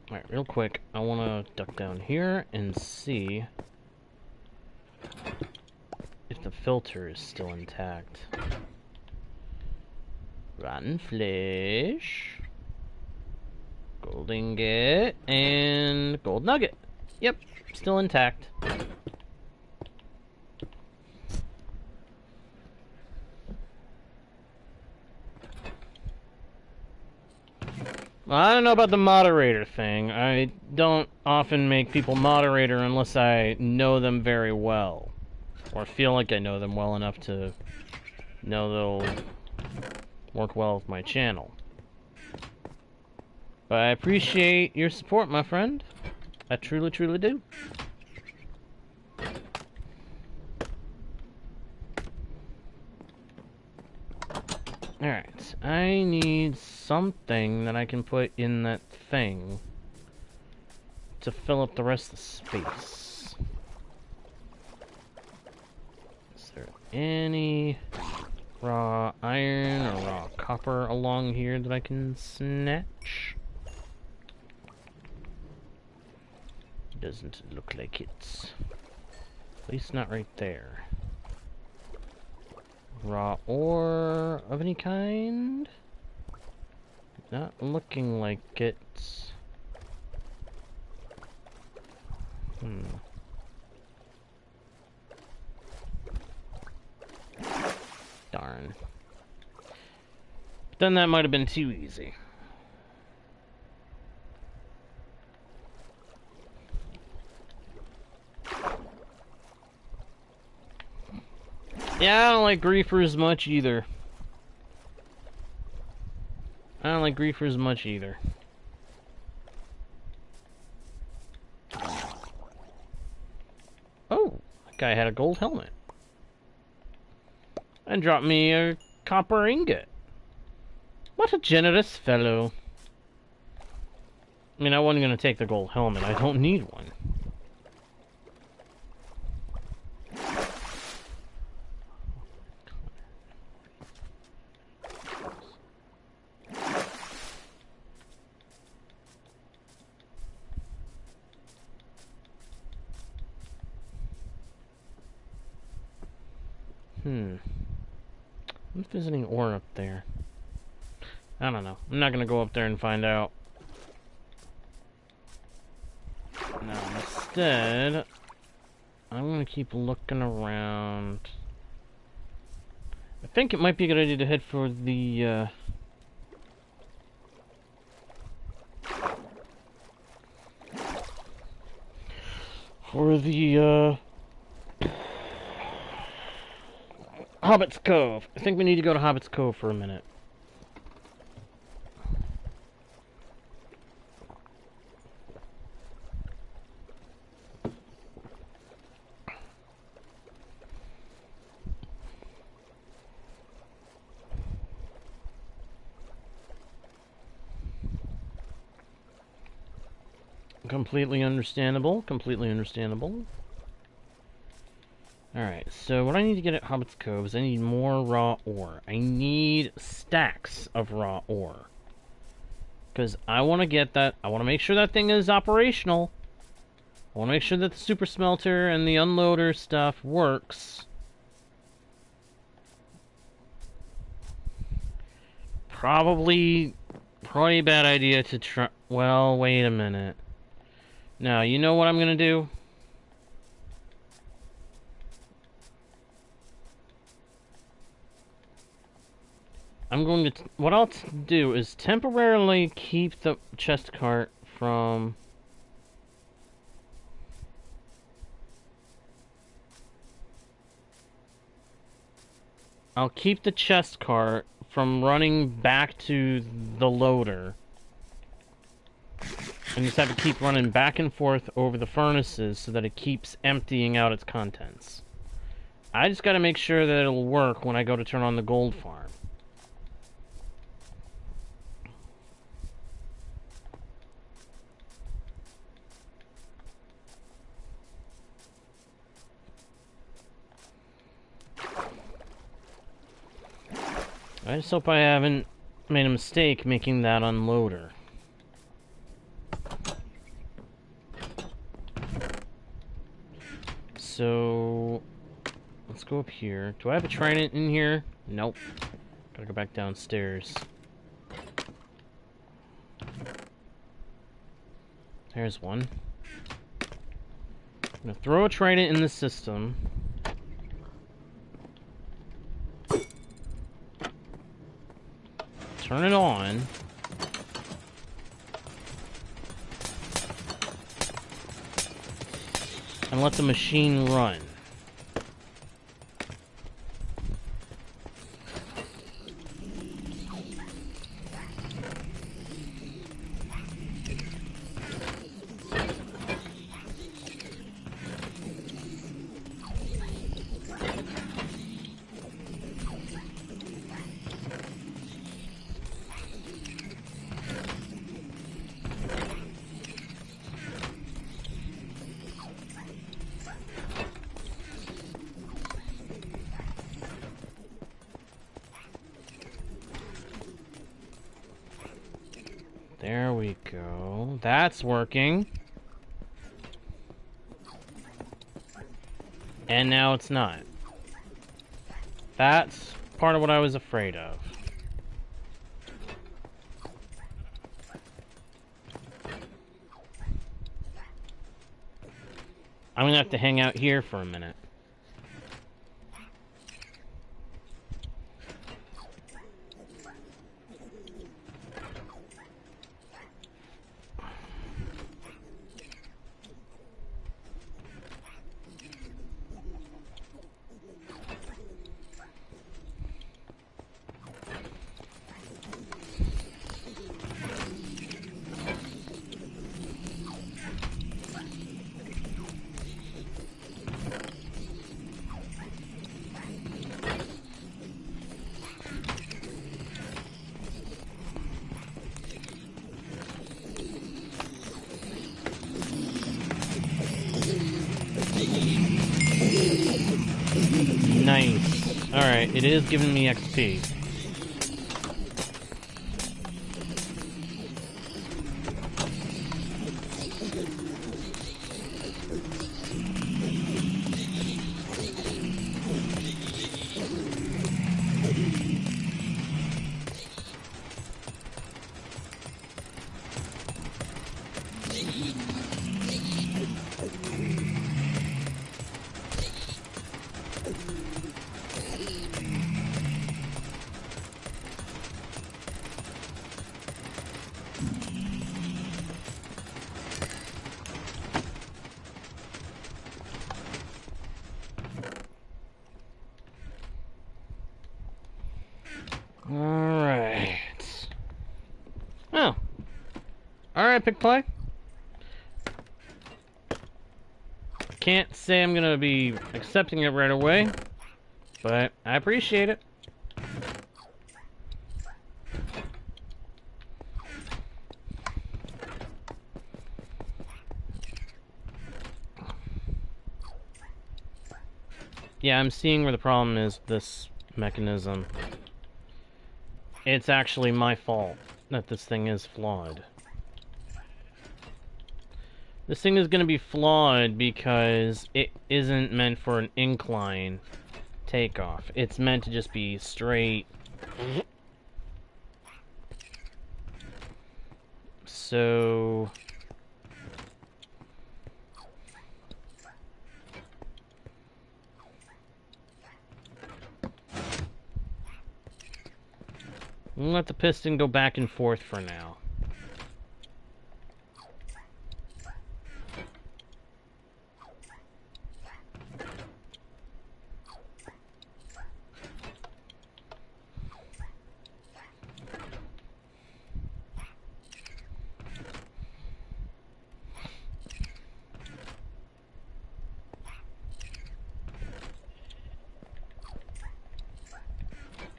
Alright, real quick, I want to duck down here and see if the filter is still intact. Rotten flesh, gold ingot, and gold nugget. Yep, still intact. Well, I don't know about the moderator thing. I don't often make people moderator unless I know them very well. Or feel like I know them well enough to know they'll work well with my channel. But I appreciate your support, my friend. I truly, truly do. Alright, I need something that I can put in that thing to fill up the rest of the space. Is there any raw iron or raw copper along here that I can snatch? Doesn't look like it. At least not right there. Raw ore of any kind? Not looking like it. Darn. But then that might have been too easy. Yeah, I don't like griefers much either. I don't like griefers much either. Oh, that guy had a gold helmet. And dropped me a copper ingot. What a generous fellow. I mean, I wasn't going to take the gold helmet. I don't need one. I'm visiting ore up there. I don't know. I'm not going to go up there and find out. No, instead, I'm going to keep looking around. I think it might be a good idea to head for the, Hobbit's Cove. I think we need to go to Hobbit's Cove for a minute. Completely understandable. Completely understandable. Alright, so what I need to get at Hobbit's Cove is I need more raw ore. I need stacks of raw ore. Because I want to get that. I want to make sure that thing is operational. I want to make sure that the super smelter and the unloader stuff works. Probably a bad idea to try. Well, wait a minute. Now, you know what I'm going to do? What I'll do is temporarily keep the chest cart from... I'll keep the chest cart from running back to the loader. And just have to keep running back and forth over the furnaces so that it keeps emptying out its contents. I just gotta make sure that it'll work when I go to turn on the gold farm. I just hope I haven't made a mistake making that unloader. So, let's go up here. Do I have a trident in here? Nope. Gotta go back downstairs. There's one. I'm gonna throw a trident in the system. Turn it on. And let the machine run. There we go. That's working. And now it's not. That's part of what I was afraid of. I'm gonna have to hang out here for a minute. Alright, it is giving me XP. Alright. Oh. Alright, pick play. Can't say I'm gonna be accepting it right away, but I appreciate it. Yeah, I'm seeing where the problem is with this mechanism. It's actually my fault that this thing is flawed. This thing is going to be flawed because it isn't meant for an incline takeoff. It's meant to just be straight. So... we'll let the piston go back and forth for now.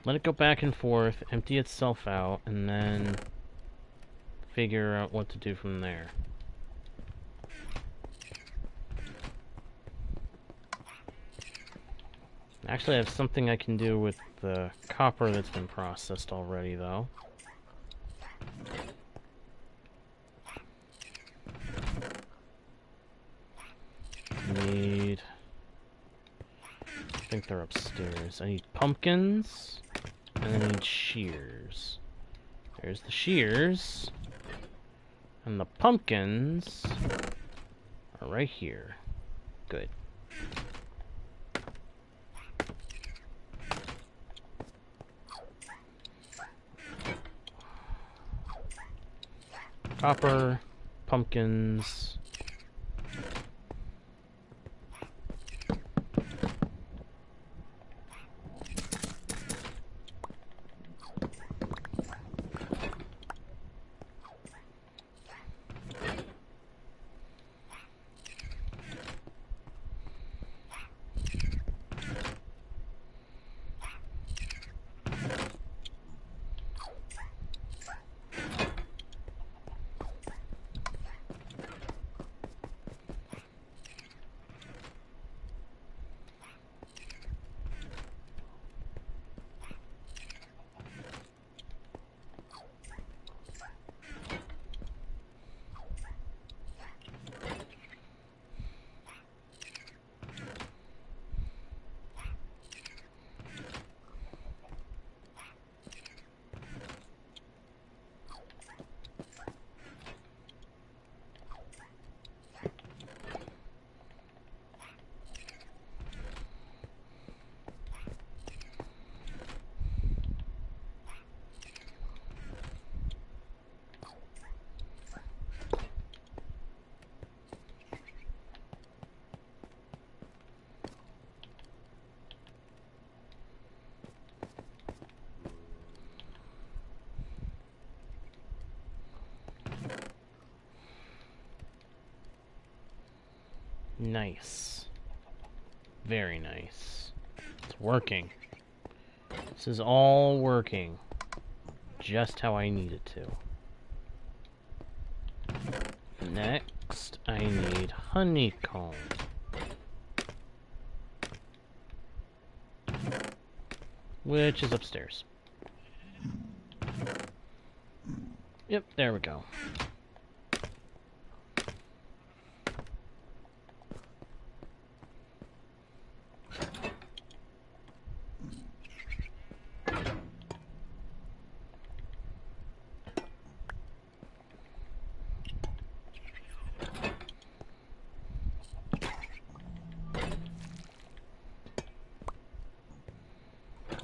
Let it go back and forth, empty itself out, and then figure out what to do from there. Actually, I have something I can do with the copper that's been processed already, though. I think they're upstairs. I need pumpkins, and I need shears. There's the shears, and the pumpkins are right here. Good. Copper, pumpkins. Nice. Very nice. It's working. This is all working. Just how I need it to. Next, I need honeycomb. which is upstairs. Yep, there we go.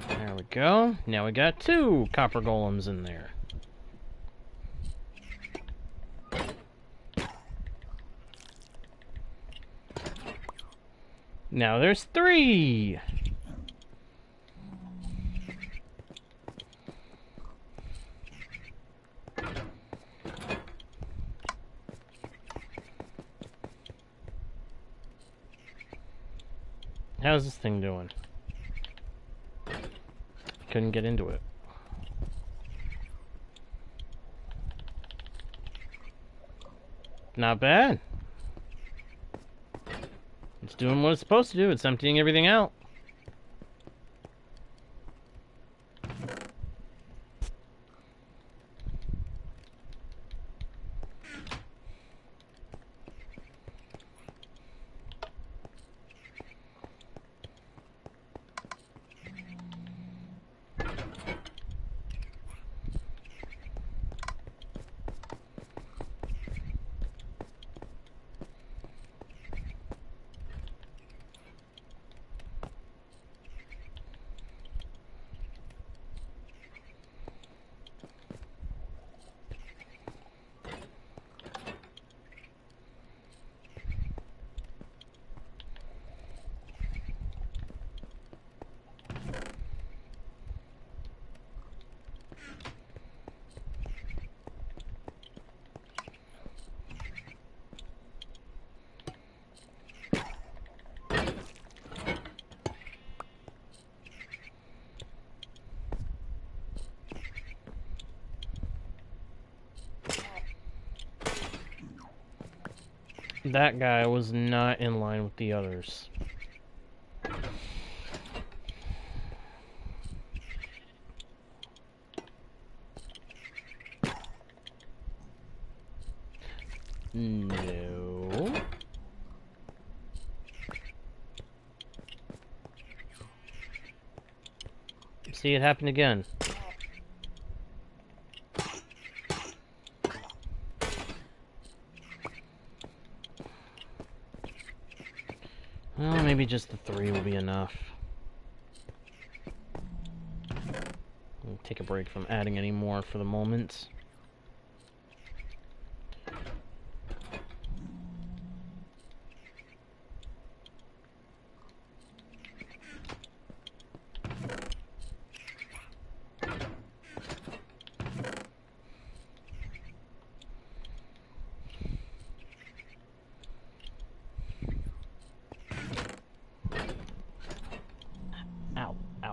There we go. Now we got 2 copper golems in there. Now there's 3! How's this thing doing? Couldn't get into it. Not bad. It's doing what it's supposed to do. It's emptying everything out. That guy was not in line with the others. No. See, it happened again. Well, maybe just the 3 will be enough. I'll take a break from adding any more for the moment.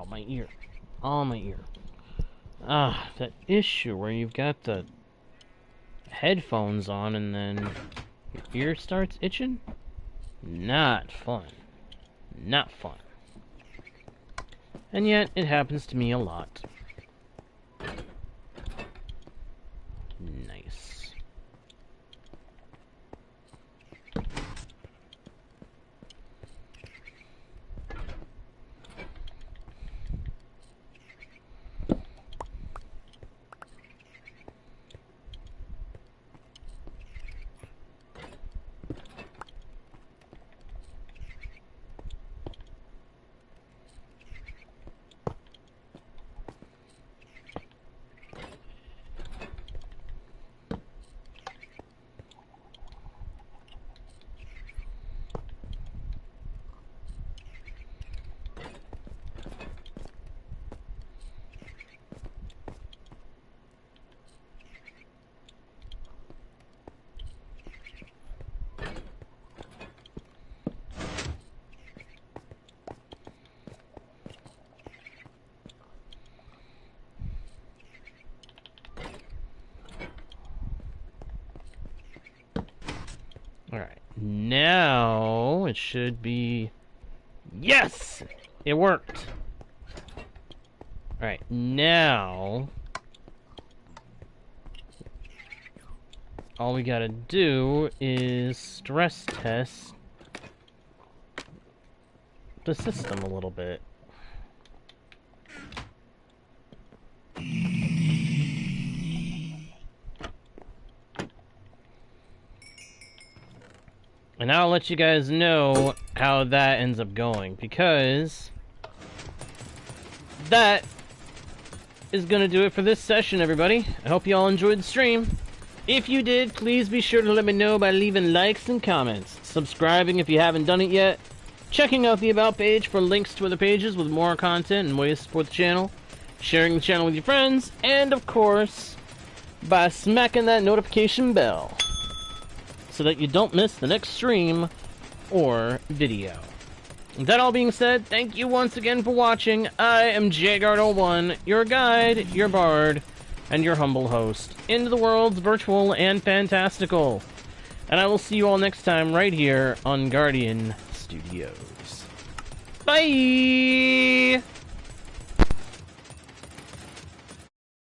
My ear. Oh, my ear. Ah, that issue where you've got the headphones on and then your ear starts itching? Not fun. Not fun. And yet, it happens to me a lot. Nice. Alright, now it should be... Yes! It worked! Alright, now... all we gotta do is stress test the system a little bit. And I'll let you guys know how that ends up going, because that is gonna do it for this session, everybody. I hope you all enjoyed the stream. If you did, please be sure to let me know by leaving likes and comments, subscribing if you haven't done it yet, checking out the About page for links to other pages with more content and ways to support the channel, sharing the channel with your friends, and of course, by smacking that notification bell, so that you don't miss the next stream or video. With that all being said, thank you once again for watching. I am Jguard01, your guide, your bard, and your humble host into the world's virtual and fantastical. And I will see you all next time right here on Guardian Studios. Bye!